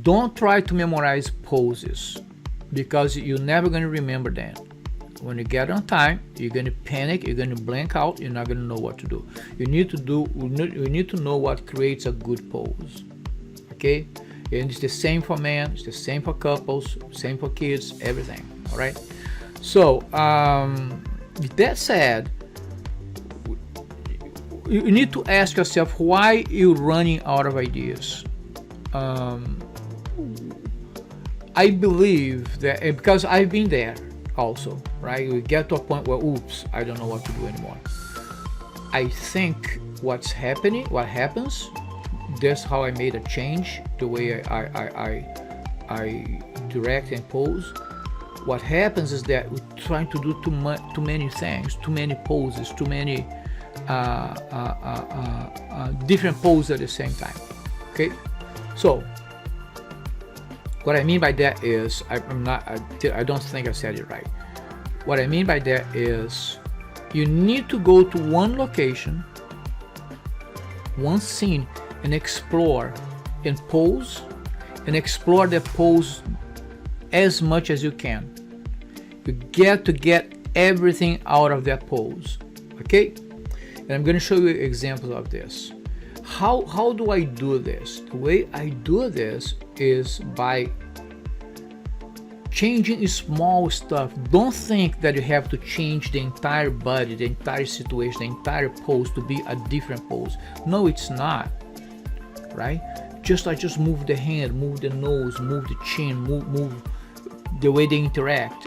Don't try to memorize poses because you're never going to remember them. When you get on time, you're going to panic, you're going to blank out, you're not going to know what to do. You need to know what creates a good pose. Okay? And it's the same for men, it's the same for couples, same for kids, everything. All right? So, with that said, you need to ask yourself why you're running out of ideas. I believe that, because I've been there also, right? We get to a point where, oops, I don't know what to do anymore. I think what happens, that's how I made a change, the way I direct and pose. What happens is that we're trying to do too many things, too many poses, too many different poses at the same time. Okay, so what I mean by that is, I don't think I said it right. What I mean by that is, you need to go to one location, one scene, and explore and pose, and explore the pose as much as you can. You get to get everything out of that pose. Okay? And I'm going to show you examples of this. How do I do this? The way I do this is by changing small stuff. Don't think that you have to change the entire body, the entire situation, the entire pose to be a different pose. No, it's not. Right? I just move the hand, move the nose, move the chin, move the way they interact.